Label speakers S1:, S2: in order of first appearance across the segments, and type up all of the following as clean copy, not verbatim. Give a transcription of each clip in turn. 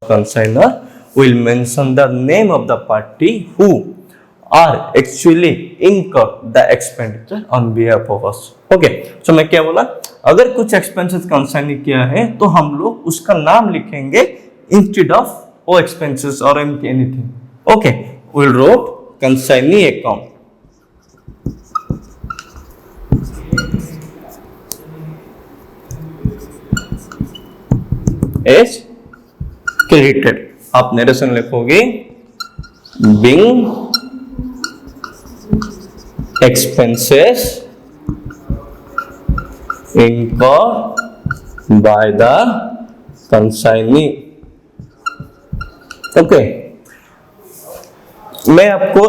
S1: consignor will mention the name of the party who are actually incur the expenditure on behalf of us. Okay, तो मैं क्या बोला, अगर कुछ expenses consignee किया है तो हम लोग उसका नाम लिखेंगे इंस्टेड ऑफ वो एक्सपेंसेस और anything. Okay, we'll wrote consignee account as credited. आप नरेशन लिखोगे being expenses incurred by the consignee. Okay, मैं आपको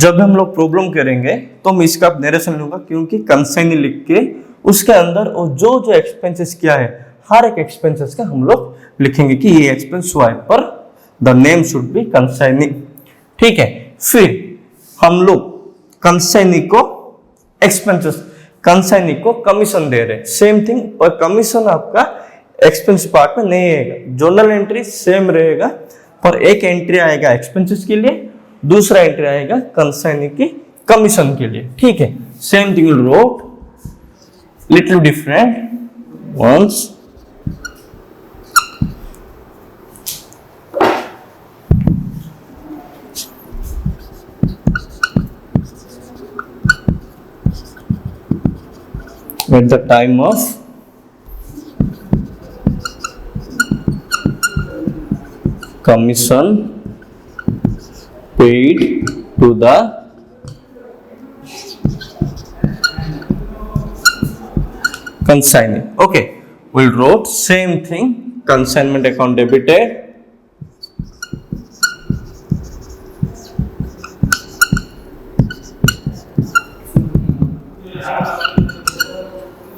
S1: जब हम लोग प्रॉब्लम करेंगे तो मैं इसका नरेशन लूंगा, क्योंकि कंसाइनी लिख के उसके अंदर और जो जो एक्सपेंसेस किया है हर एक एक्सपेंसेस का हम लोग लिखेंगे कि ये एक्सपेंस हुआ है, पर the name should be consignee. ठीक है, फिर हम लोग कंसाइनी को एक्सपेंसेस, कंसाइनी को कमीशन दे रहे हैं, सेम थिंग, और कमीशन आपका एक्सपेंस पार्ट में नहीं आएगा. जर्नल एंट्री सेम रहेगा, पर एक एंट्री आएगा एक्सपेंसेस के लिए, दूसरा एंट्री आएगा कंसाइनी की कमीशन के लिए. ठीक है, same thing wrote little different ones. At the time of commission paid to the consignee. Okay, we'll wrote same thing, consignment account debited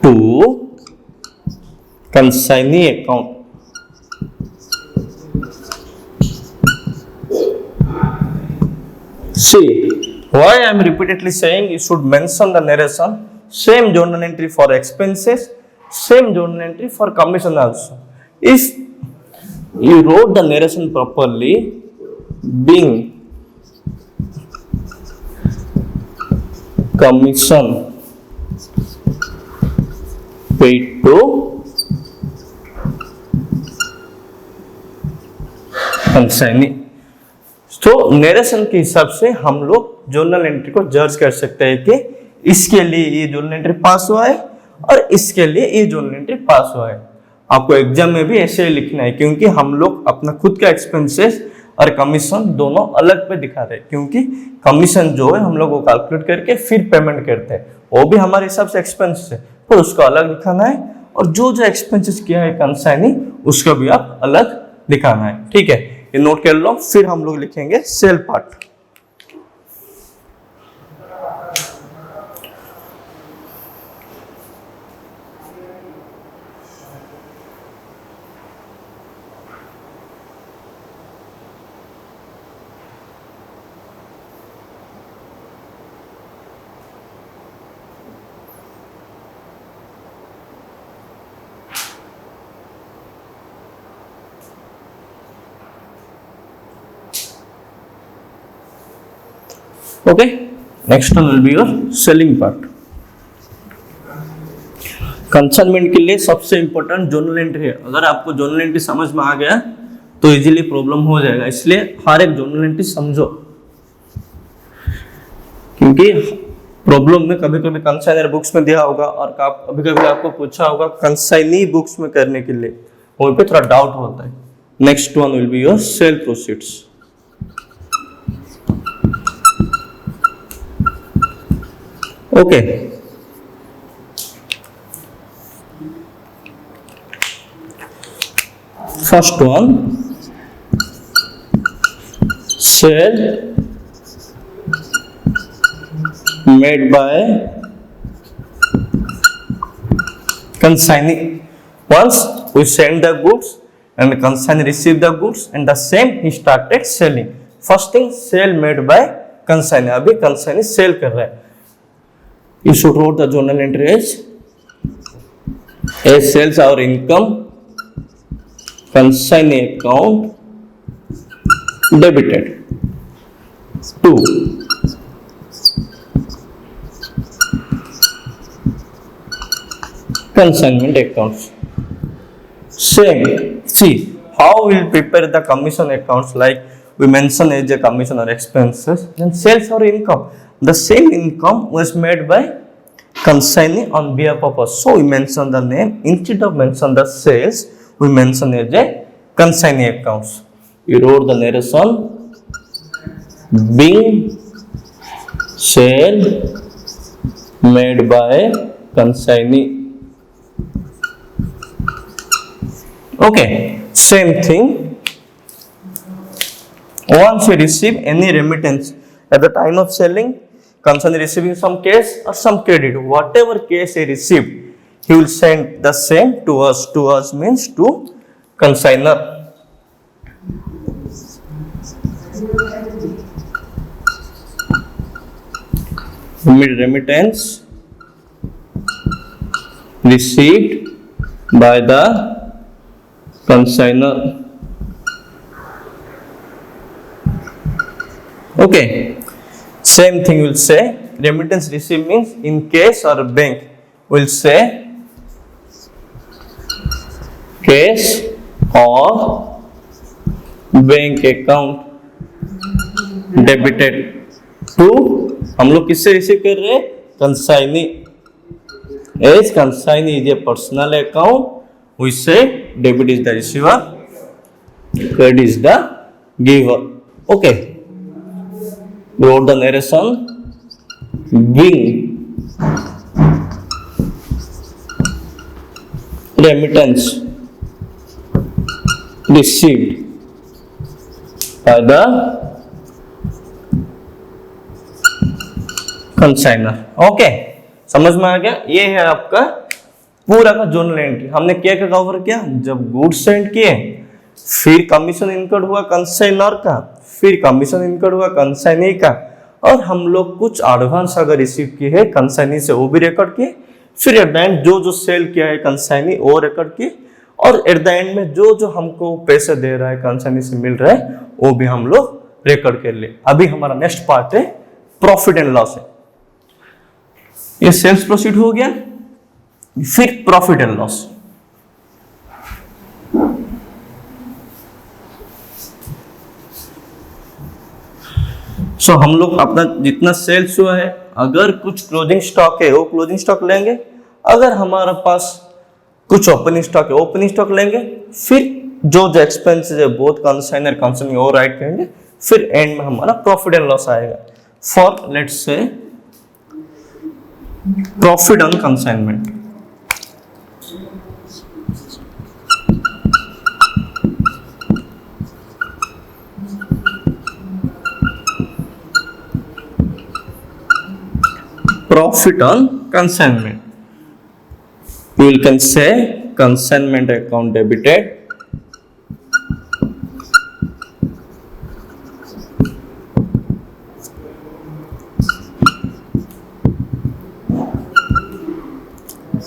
S1: to consignee account. See, why I am repeatedly saying you should mention the narration, same journal entry for expenses, same journal entry for commission also. If you wrote the narration properly, being commission paid to consignee, तो narration के हिसाब से हम लोग journal entry को जज कर सकते हैं कि इसके लिए ये जर्नल एंट्री पास हुआ है और इसके लिए ये जर्नल एंट्री पास हुआ है. आपको एग्जाम में भी ऐसे ही लिखना है, क्योंकि हम लोग अपना खुद का एक्सपेंसेस और कमीशन दोनों अलग पे दिखा रहे हैं, क्योंकि कमीशन जो है हम लोग वो कैलकुलेट करके फिर पेमेंट करते हैं, वो भी हमारे हिसाब से एक्सपेंस है, तो उसको अलग दिखाना है, और जो जो एक्सपेंसेस किया है कंसाइनी उसका भी आप अलग दिखाना है. ठीक है, ये नोट कर लो. फिर हम लोग लिखेंगे sale part. Okay, next one will be your selling part. Consignment के लिए सबसे इंपॉर्टेंट जर्नल एंट्री है. अगर आपको जर्नल एंट्री समझ में आ गया तो इजीली प्रॉब्लम हो जाएगा, इसलिए हर एक जर्नल एंट्री समझो, क्योंकि प्रॉब्लम में कभी कभी कंसाइनर बुक्स में दिया होगा और कभी कभी आपको पूछा होगा कंसाइनी बुक्स में करने के लिए, वहीं पे थोड़ा डाउट होता है. Next one will be your sale proceeds. Okay, first one, sale made by consignee. Once we send the goods and the consignee receive the goods and the same he started selling. First thing, sale made by consignee. अभी consignee sale कर रहा है. You should write the journal entry as sales our income, consignee account debited to consignment accounts. Same. See, how we'll prepare the commission accounts, like we mention as a commission or expenses, then sales or income. The same income was made by consignee on behalf of us. So we mention the name, instead of mention the sales, we mention as a consignee accounts. We wrote the narration being sale made by consignee. Okay, same thing. Once you receive any remittance at the time of selling, consignee receiving some cash or some credit, whatever cash he received, he will send the same to us. To us means to consignor. Remittance received by the consignor. Okay, same thing will say remittance received means in cash or bank, will say cash or bank account debited to, हम लोग किससे receive कर रहे हैं? Consignee. As consignee is a personal account, we say debit is the receiver, credit is the giver. Okay, wrote the narration being remittance received by the consigner. Okay, समझ में आ गया? ये है आपका पूरा का जोनल एंट्री. हमने क्या क्या कवर किया? जब गुड्स सेंड किए, फिर कमीशन इनकर्ड हुआ कंसाइनर का, फिर कमीशन इनकर्ड हुआ कंसाइनी का, और हम लोग कुछ एडवांस अगर रिसीव किए हैं कंसाइनी से वो भी रिकॉर्ड किए, फिर एट द एंड जो जो सेल किया है कंसाइनी वो रिकॉर्ड किए, और एट द एंड में जो जो हमको पैसे दे रहा है कंसाइनी से मिल रहा है वो भी हम लोग रिकॉर्ड कर लिए. अभी हमारा नेक्स्ट पार्ट है प्रॉफिट एंड लॉस है. ये सेल्स प्रोसीड हो गया, फिर प्रॉफिट एंड लॉस. सो हम लोग अपना जितना सेल्स हुआ है, अगर कुछ क्लोजिंग स्टॉक है वो क्लोजिंग स्टॉक लेंगे, अगर हमारे पास कुछ ओपनिंग स्टॉक है ओपनिंग स्टॉक लेंगे, फिर जो जो एक्सपेंसेस है बोथ कंसाइनर कंसाइनी वो राइट करेंगे, फिर एंड में हमारा प्रॉफिट एंड लॉस आएगा. For let's say profit on consignment. Profit on consignment, we can say consignment account debited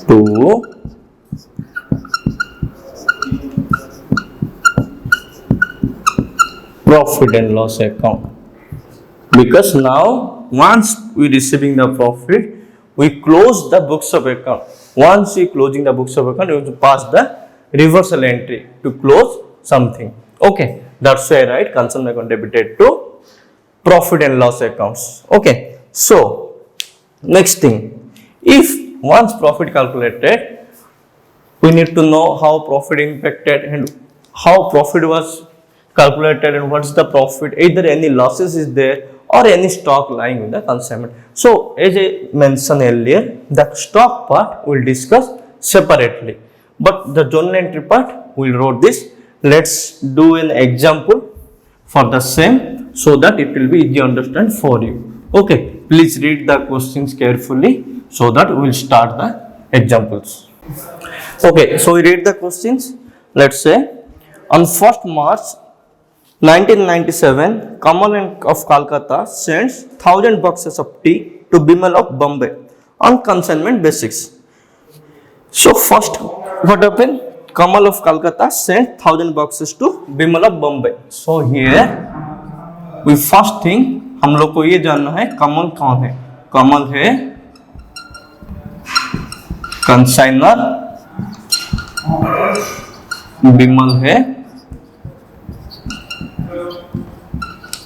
S1: to profit and loss account, because now once we receiving the profit, we close the books of account. Once we closing the books of account, we have to pass the reversal entry to close something. Okay, that's why I write consignment account debited to profit and loss accounts. Okay, so next thing, if once profit calculated, we need to know how profit impacted and how profit was calculated and what's the profit, either any losses is there or any stock lying in the consignment. So as I mentioned earlier, the stock part we'll discuss separately, but the journal entry part we'll write this. Let's do an example for the same so that it will be easy to understand for you. Okay, please read the questions carefully so that we'll start the examples. Okay, so we read the questions. Let's say on 1st March 1997, Kamal of Calcutta sends 1000 boxes of tea to Bimal of Bombay on consignment basis. So first, what happened? Kamal of Calcutta sent 1000 boxes to Bimal of Bombay. So here we first thing हम लोग को ये जानना है कमल कौन है। कमल है consigner, Bimal है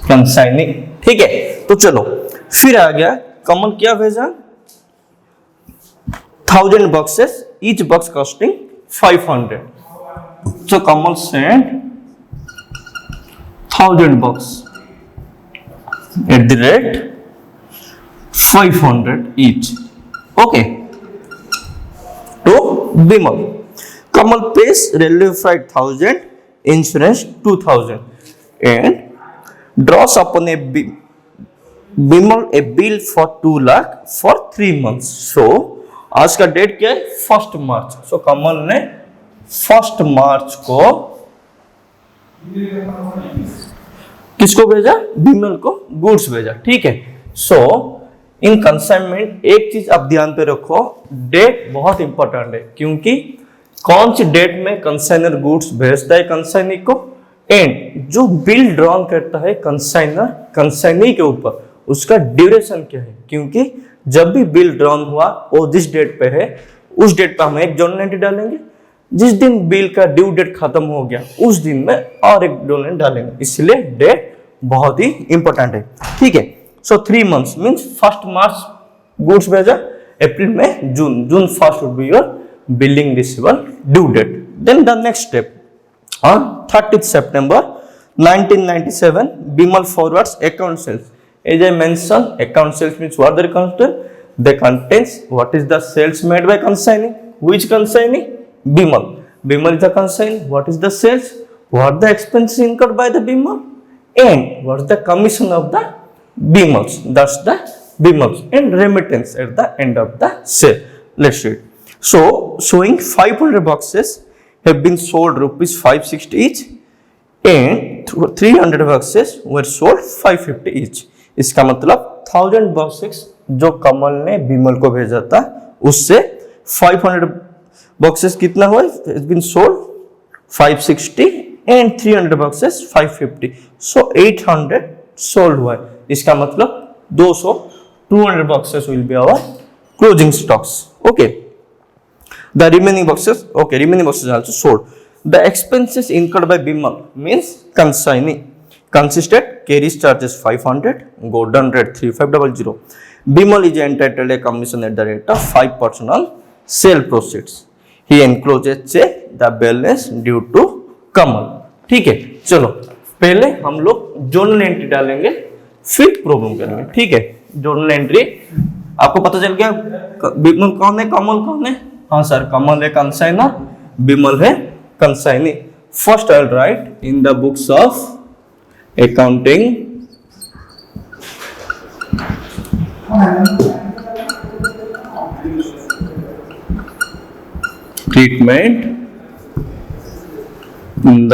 S1: कंसाइनी। ठीक है, तो चलो फिर आ गया कमल क्या भेजा 1000 boxes, each box costing 500. So Kamal sent 1000 box at the rate 500 each. Okay. To Bimal. Kamal pays railway freight 1000, insurance 2000, and draws upon a Bimal a bill for 2 lakh for 3 months. So आज का date क्या है 1 मार्च। सो कमल ने 1 मार्च को किसको भेजा, बिमल को goods भेजा। ठीक है, सो इन कंसाइनमेंट एक चीज आप ध्यान पे रखो, डेट बहुत इंपॉर्टेंट है, क्योंकि कौन सी डेट में कंसाइनर गुड्स भेजता है कंसाइनी को, एंड जो बिल ड्रॉन करता है कंसाइनर कंसाइनी के ऊपर उसका ड्यूरेशन क्या है, क्योंकि जब भी बिल ड्रॉन हुआ वो जिस डेट पे है उस डेट पे हम एक जर्नल एंट्री डालेंगे, जिस दिन बिल का ड्यू डेट खत्म हो गया उस दिन में और एक जर्नल एंट्री डालेंगे, इसलिए डेट बहुत ही इंपॉर्टेंट है। ठीक है, so 3 months means 1 March goods भेजा, अप्रैल में June 1st would be your billing receivable due date. Then the next step, on 30th September 1997 Bimal forwards account sales. As I mentioned, account sales means what they contain? They contains what is the sales made by consignee. Which consignee? Bimal. Bimal is the consignee. What is the sales? What the expenses incurred by the Bimal? And what is the commission of the Bimals? That's the Bimals. And remittance at the end of the sale. Let's read. So, showing 500 boxes have been sold rupees 560 each, and 300 boxes were sold 550 each. इसका मतलब 1000 boxes जो कमल ने बिमल को भेजा था उससे 500 boxes कितना हुआ, it's been sold 560 and 300 boxes 550, so 800 sold हुआ है। इसका मतलब 200 boxes will be our closing stocks. Okay. The remaining boxes are also sold. The expenses incurred by Bimal means consignee consisted carries charges 500, golden rate 3500. Bimal is entitled a commission at the rate of 5% on sale proceeds. He encloses a check, the balance due to Kamal. ठीक है, चलो पहले हम लोग journal entry डालेंगे फिर problem करेंगे। ठीक है, जर्नल एंट्री आपको पता चल गया बिमल कौन है, कमल कौन है। हाँ सर, कमल है कंसाइनर, बिमल है consignee. First I will write in the books of accounting treatment in the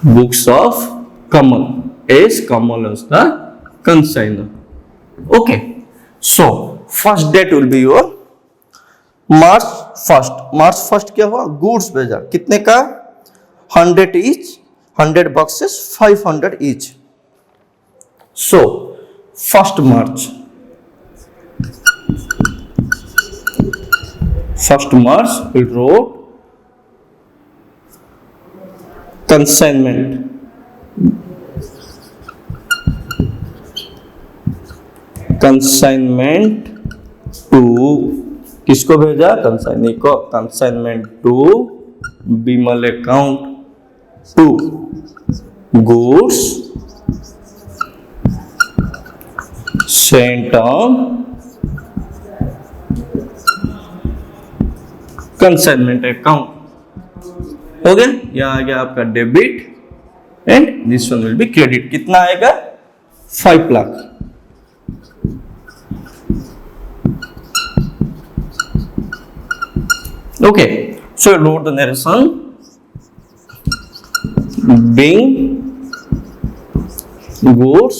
S1: books of Kamal as Kamal is the consigner. Okay, so first date will be your March 1st। March 1st क्या हुआ, goods भेजा कितने का 100 each, 100 boxes 500 each. So 1st March we wrote consignment to किसको भेजा, consignee को। Consignment to Bimal account to goods sent on consignment account. हो गया, यहां आ गया आपका debit and this one will B credit. कितना आएगा 5 lakh. Okay, so wrote the narration being goods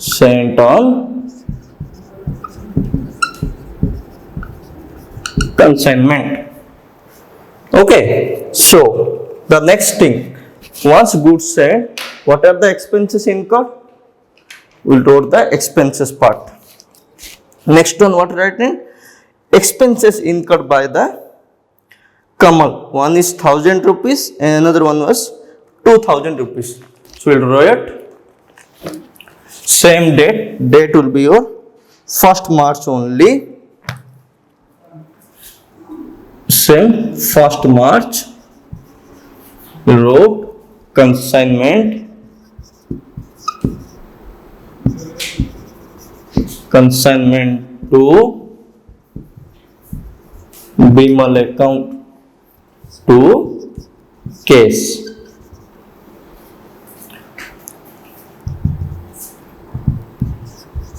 S1: sent on consignment. Okay, so the next thing Once goods sent, what are the expenses incurred? We'll wrote the expenses part. Next one, what writing? Expenses incurred by the Kamal. One is 1,000 rupees and another one was 2,000 rupees. So we'll write same date. Date will be your 1st March only. Same 1st March. We wrote consignment to Bimal account to case.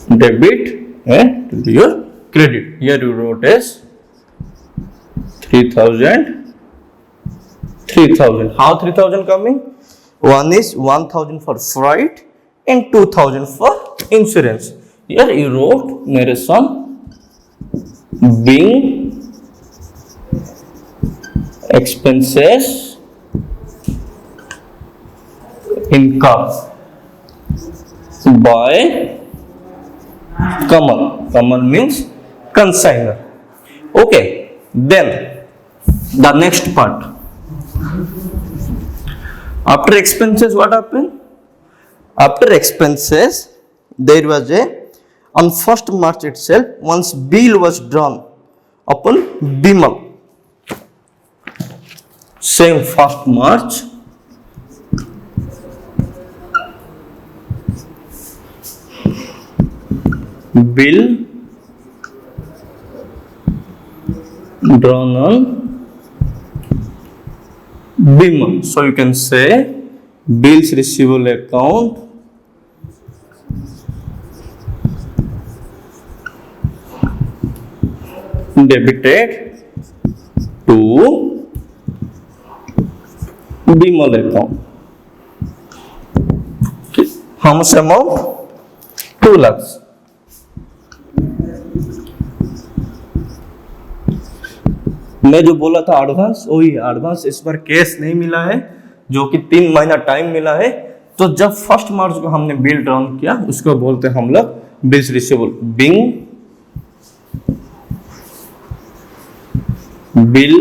S1: Debit and to your credit. Here you wrote as 3,000. How 3,000 coming? One is 1,000 for freight and 2,000 for insurance. Here you wrote narration being expenses incurred by Kamal. Kamal means consigner. Okay, then the next part. After expenses, what happened? After expenses, there was on 1st March itself, once bill was drawn upon Bimal. Same 1st March. Bill drawn on Bimal. So you can say bills receivable account debited to Bimal account. How much amount? 2 lakhs. मैं जो बोला था advance, वही advance इस बार cash नहीं मिला है, जो कि 3 महीना टाइम मिला है। तो जब 1st मार्च को हमने बिल ड्रॉन किया, उसको बोलते हैं हम लोग bills receivable. Being bill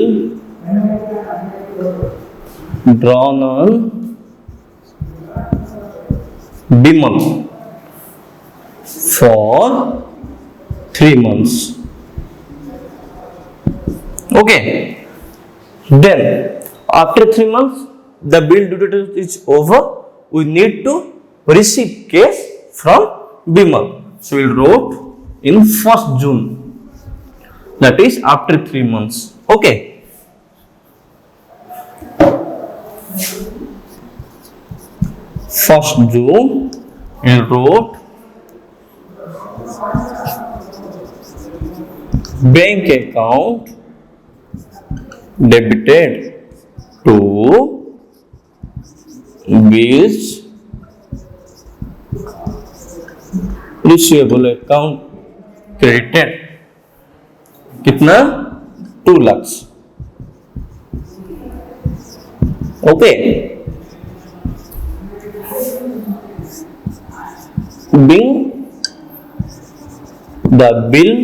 S1: drawn on Bimal for 3 months. Okay, then after 3 months the bill due date is over, we need to receive cash from Bimal. So we wrote in 1st June, that is after 3 months. Okay, 1st June and wrote bank account debited to bills receivable account credited. कितना? 2 lakhs. Okay. Being the bill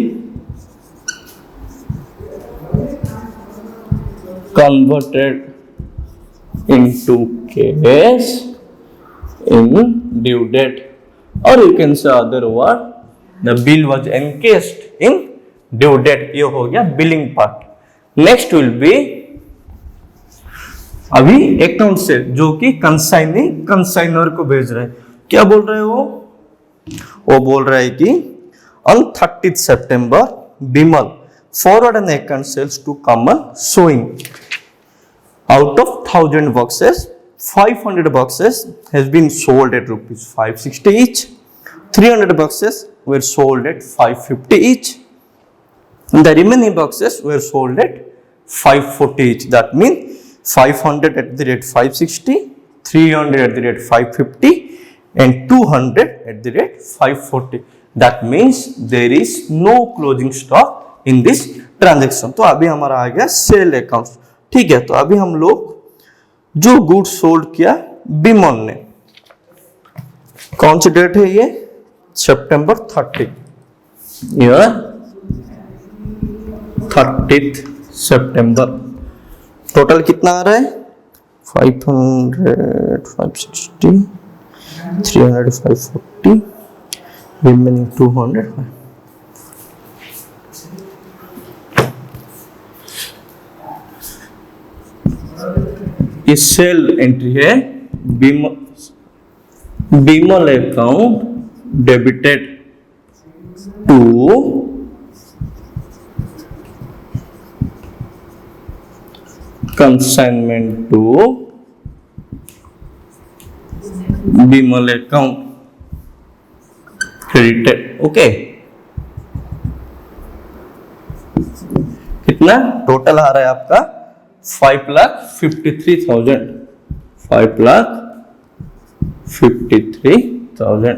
S1: converted into cash in due date, or you can say other word, the bill was encased in due date. ये हो गया billing part. Next will be अभी account से जो कि consignor को भेज रहा है. क्या बोल रहे हो? वो बोल रहा है कि on 30th September Bimal forward an account sales to Kamal showing out of 1,000 boxes 500 boxes has been sold at rupees 560 each, 300 boxes were sold at 550 each, the remaining boxes were sold at 540 each. That means 500 at the rate 560, 300 at the rate 550 and 200 at the rate 540. That means there is no closing stock in this transaction. तो अभी हमारा आ गया sale account. ठीक है, तो अभी हम लोग जो गुड्स सोल्ड किया बिमल ने, कौन सी डेट है ये, सितंबर 30, ईयर 30 सितंबर। टोटल कितना आ रहा है, 500, 560, 300, 540, रिमेनिंग 200। ये सेल एंट्री है, Bimal account debited to consignment to Bimal account credited. Okay, कितना टोटल आ रहा है आपका, 5,53,000, 5,53,000।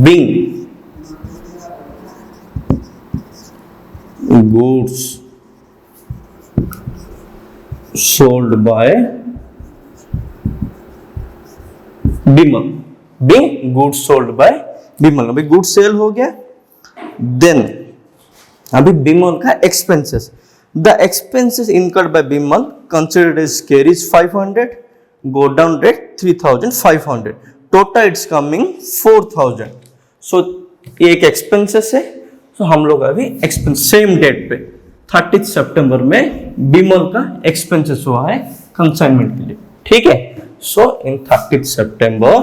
S1: Being goods sold by Bimal, being goods sold by Bimal। अभी गुड सेल हो गया, देन अभी बिमल का expenses, the expenses incurred by Bimal considered as carriage 500, godown rate 3,500, total it's coming 4,000। So ये एक एक्सपेंसेस है, सो हम लोग अभी एक्सपेंस सेम डेट पे 30 सितंबर में बिमल का एक्सपेंसेस हुआ है कंसाइनमेंट के लिए, ठीक है। सो इन 30 सितंबर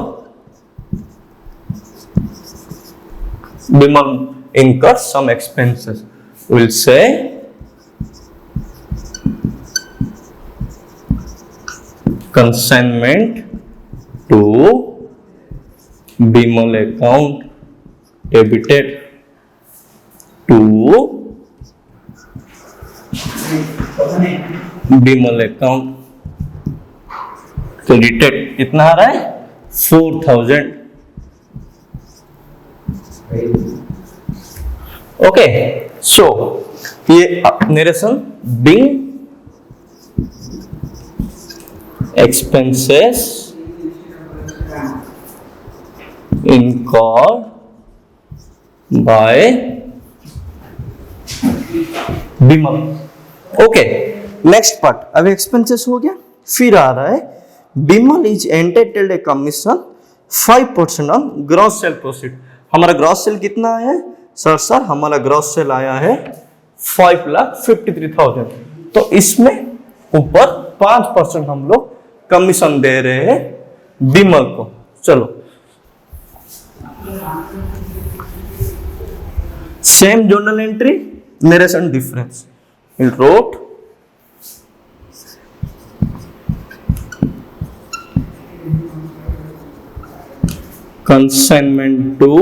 S1: Bimal incurred some expenses, we'll say consignment to Bimal account debited to Bimal account credited। कितना आ रहा है, 4,000। ओके, सो ये narration being expenses incurred by Bimal. Okay, next part, अभी एक्सपेंसेस हो गया, फिर आ रहा है Bimal is entitled a commission 5% on gross sale proceed. हमारा ग्रॉस सेल कितना आया है सर हमारा ग्रॉस सेल आया है 5,53,000, तो इसमें ऊपर 5% हम लोग कमीशन दे रहे हैं बिमल को। चलो same journal entry, narration difference, in wrote consignment to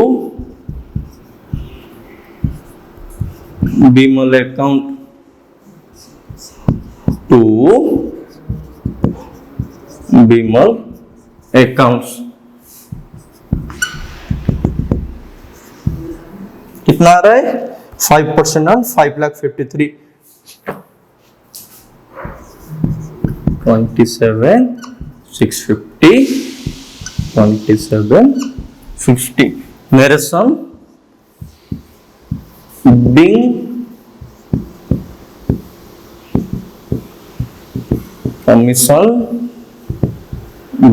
S1: Bimal account to Bimal accounts। कितना आ रहा है, 5% on 5,53,000, 27,650, 27,50। Narration being commission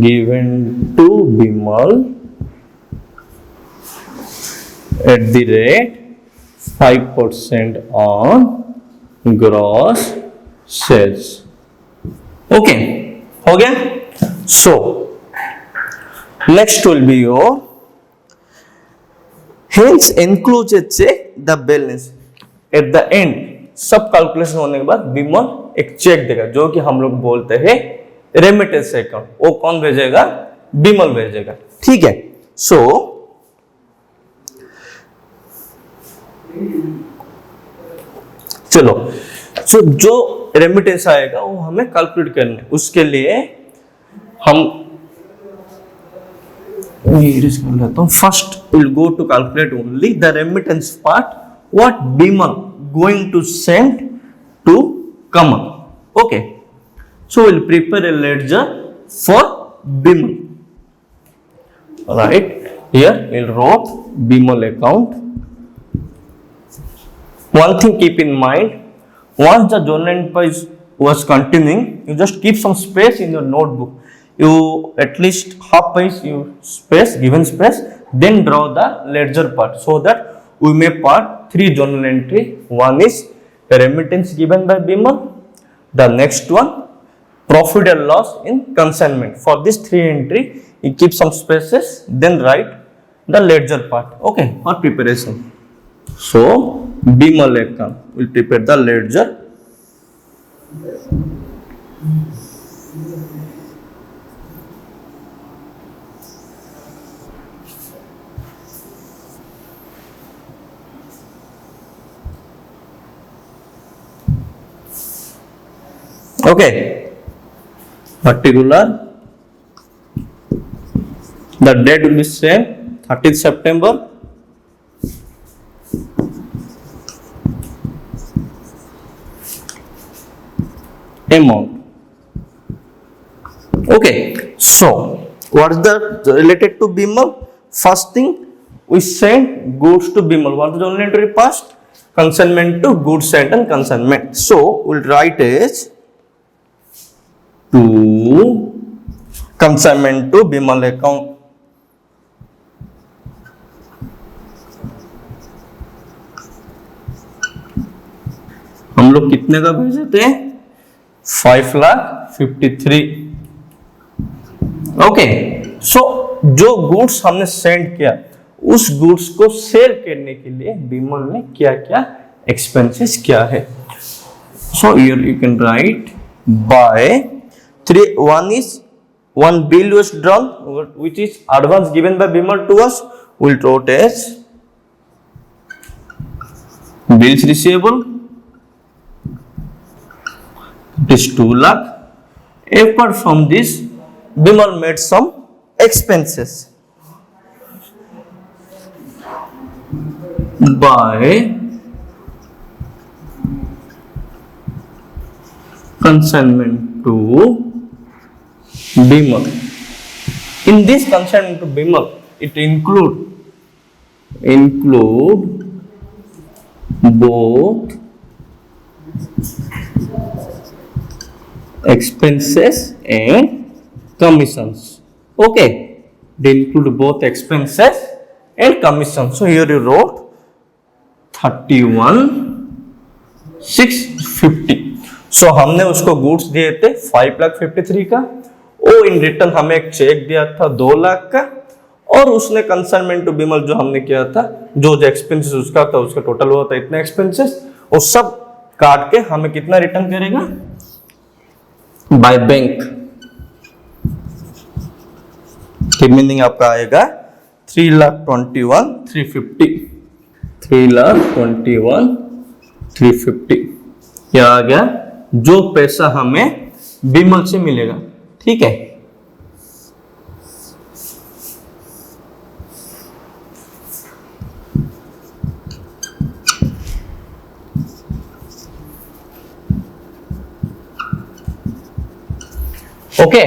S1: given to Bimal at the rate 5% on gross sales। Okay, हो गया। So next will be your hence enclose a check the balance at the end। सब calculation होने के बाद बिमल एक चेक देगा जो कि हम लोग बोलते हैं रेमिटेंस अकाउंट। वो कौन भेजेगा, बिमल भेजेगा, ठीक है। सो चलो, सो जो रेमिटेंस आएगा वो हमें कैलकुलेट करना है, उसके लिए हम first we'll go to calculate only the remittance part, what Bimal going to send to common. Okay, so we'll prepare a ledger for Bimal. Right here we'll write Bimal account. One thing keep in mind, once the journal entry was continuing, you just keep some space in your notebook. You at least half page you space, given space, then draw the ledger part, so that we may part 3 journal entry. One is remittance given by Bimal, the next one profit and loss in consignment. For this 3 entry you keep some spaces, then write the ledger part. Okay, for preparation. So Bimal account will prepare the ledger. Okay, particular, the date will be same, 30th September. Amount. Okay, so what is the related to Bimal? First thing, we send goods to Bimal. What is the only entry past? Consignment to goods sent and consignment. So we'll write as to consignment to Bimal account. हम लोग कितने का भेजे थे? 5,53,000. Okay, सो जो goods हमने send किया, उस गुड्स को सेल करने के लिए बिमल ने क्या क्या एक्सपेंसेस किया है. So here you can write by 3. One bill was drawn, which is advance given by Bimal to us. We'll write as bills receivable. It is 2 lakh. Apart from this, Bimal made some expenses by consignment to Bimal. In this consignment to Bimal, it include both expenses and commissions. Okay, they include both expenses and commissions. So here you wrote 31,650. So हमने उसको goods दिए थे 5,53,000 का, और in return हमें एक check दिया था 2 लाख का, और उसने कंसाइनमेंट टू बिमल जो हमने किया था, जो एक्सपेंसेस उसका था, उसका टोटल हुआ था इतने एक्सपेंसेस, और सब काट के हमें कितना रिटर्न करेगा बाय बैंक. रिमेनिंग आपका आएगा 3,21,350. 3,21,350 यह आ गया जो पैसा हमें बिमल से मिलेगा. ठीक है, ओके.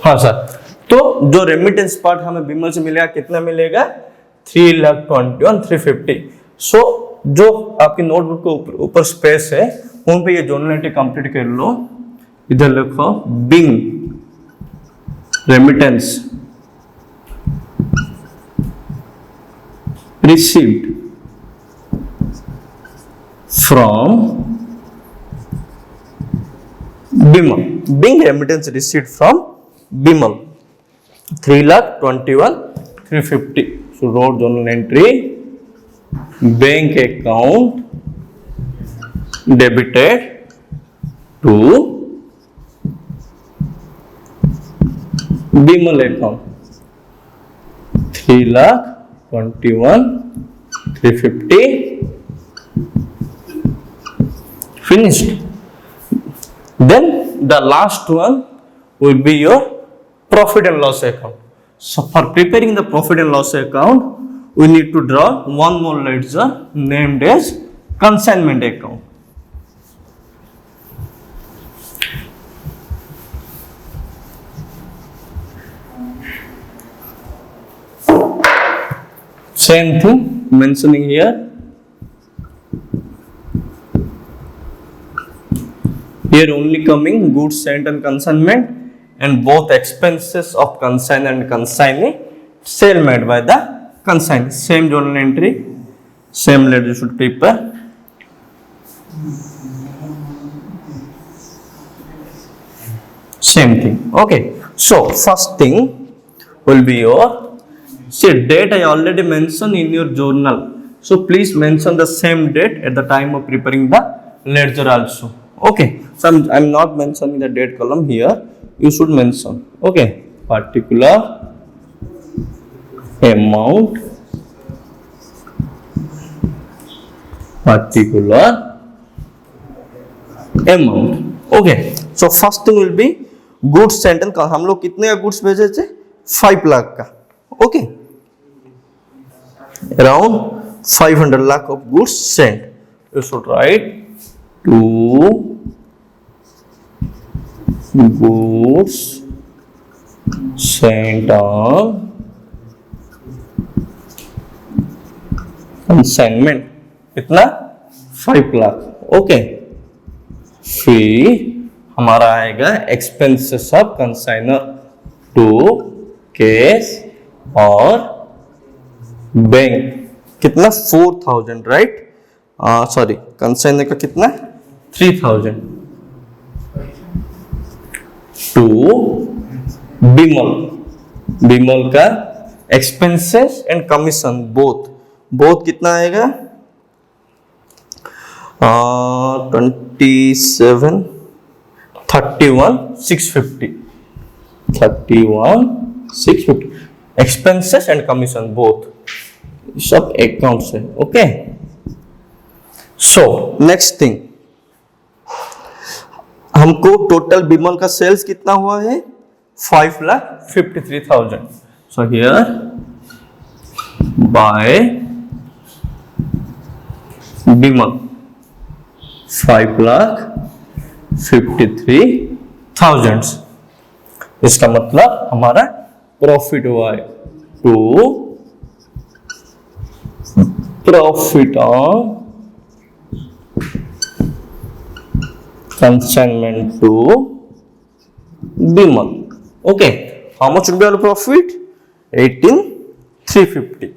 S1: हाँ सर, तो जो रेमिटेंस पार्ट हमें बिमल से मिलेगा कितना मिलेगा? 3,21,350. सो जो आपकी नोटबुक के ऊपर स्पेस है उन पे ये जर्नल एंट्री कंप्लीट कर लो. इधर लिखो being remittance received from Bimal. Being remittance received from Bimal 3,21,350. So wrote journal entry, bank account debited to Bimal account 3,21,350. Finished. Then the last one will be your profit and loss account. So for preparing the profit and loss account, we need to draw one more ledger named as consignment account. same thing mentioning here. Here only coming goods sent and consignment, and both expenses of consign and consignee sale made by the consignee. Same journal entry, same letter you should prepare. Same thing. Okay. So first thing will be your, see, date I already mentioned in your journal. So please mention the same date at the time of preparing the ledger also. Okay. So I'm not mentioning the date column here. You should mention. Okay. Particular amount. Particular amount. Okay. So first thing will be goods sent and हम लोग कितने का goods भेजे थे? 5 लाख का. Okay. Around 500 lakh of goods sent. You should write to goods sent on consignment. कितना? 5 lakh. Okay. फिर हमारा आएगा expenses of consigner to cash और बैंक. कितना? 4000, राइट? सॉरी, कंसाइनर का कितना? 3000 टू बिमल. बिमल का एक्सपेंसेस एंड कमीशन बोथ कितना आएगा? 27 31,650. 31,650 एक्सपेंसेस एंड कमीशन बोथ सब अकाउंट से. ओके. सो नेक्स्ट थिंग, हमको टोटल बिमल का सेल्स कितना हुआ है? 5,53,000. So here by Bimal 5,53,000. इसका मतलब हमारा प्रॉफिट हुआ है to profit on consignment to Bimal. Okay. How much would be our profit? 18,350.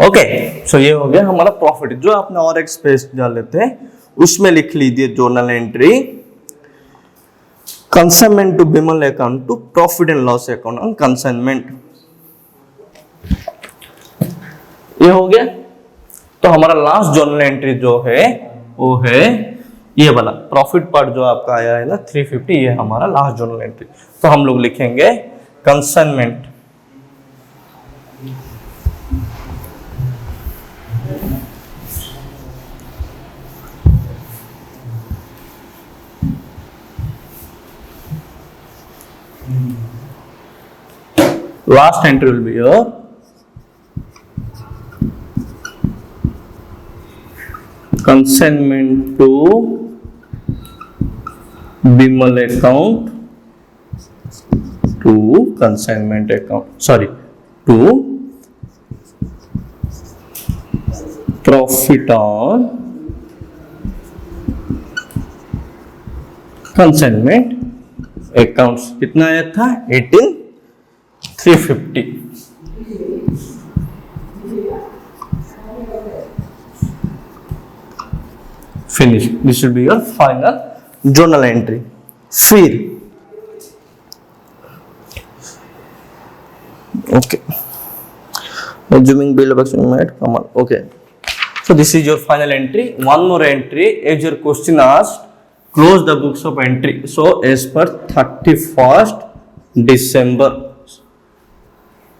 S1: Okay. So ये हो गया हमारा प्रॉफिट. जो आपने और एक स्पेस डाले थे उसमें लिख लीजिए journal entry consignment to Bimal account to profit and loss account on consignment. ये हो गया. तो हमारा लास्ट जोनल एंट्री जो है वो है ये वाला प्रॉफिट पार्ट जो आपका आया है ना 350. ये हमारा लास्ट जोनल एंट्री. तो हम लोग लिखेंगे consignment last entry will be your consignment to Bimal account to consignment account, sorry, to profit on consignment accounts. कितना आया था? 18,350. Finish. This will be your final journal entry. फिर okay. Assuming bill of action made. Come on. Okay. So this is your final entry. One more entry as your question asked. Close the books of entry. So as per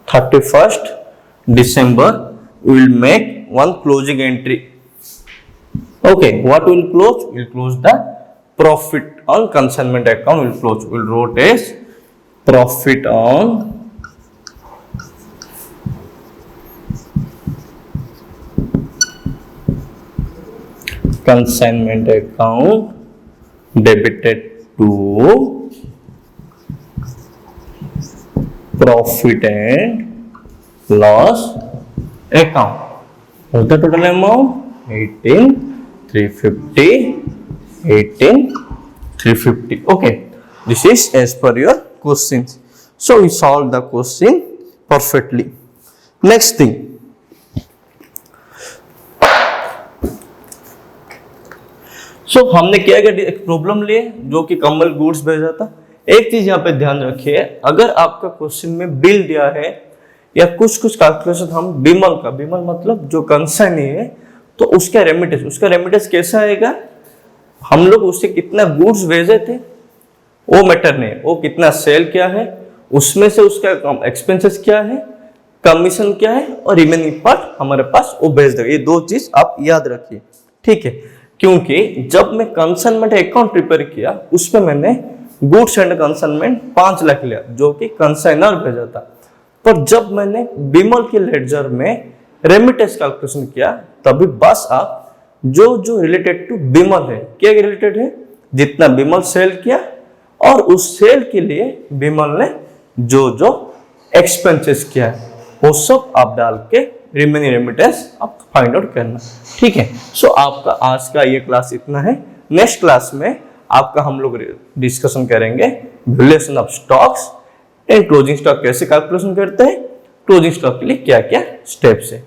S1: 31st December, we will make one closing entry. Okay, what will close? We will close the profit on consignment account. We will close. We will write as profit on consignment account debited to profit and loss account. What's the total amount? 18,350, 18,350. Okay, this is as per your questions. So we solved the question perfectly. Next thing, so हमने क्या किया, एक problem लिए जो कि कमल goods भेजा था। एक चीज यहाँ पे ध्यान रखिए, अगर आपका क्वेश्चन में बिल दिया है या कुछ कैलकुलेशन हम बिमल मतलब जो कंसाइनी है, तो उसका रेमिटेंस कैसा आएगा, हम लोग उससे कितना गुड्स भेजे थे वो मैटर नहीं, वो कितना सेल किया है, उसमें से उसका एक्सपेंसेस क्या है, कमीशन क्या है, और रिमेनिंग पार्ट हमारे पास वो भेज देगा। ये दो चीज आप याद रखिए, ठीक है। क्योंकि जब मैं कंसाइनमेंट अकाउंट प्रिपेयर किया उसमें मैंने गुड्स एंड कंसाइनमेंट 5 लाख लिया जो कि कंसाइनर भेजा था, पर जब मैंने बिमल के लेडजर में रेमिटेंस कैलकुलेशन किया तभी बस आप जो रिलेटेड टू बिमल है, क्या रिलेटेड है, जितना बिमल सेल किया और उस सेल के लिए बिमल ने जो एक्सपेंसेस किया है वो सब आप डाल के रिमेनिंग रेमिटेंस आप फाइंड आउट करना, ठीक है। सो आपका आज का ये क्लास इतना है। नेक्स्ट क्लास में आपका हम लोग डिस्कशन करेंगे valuation of stocks and closing stock कैसे कैलकुलेशन करते हैं, क्लोजिंग स्टॉक के लिए क्या क्या स्टेप्स है।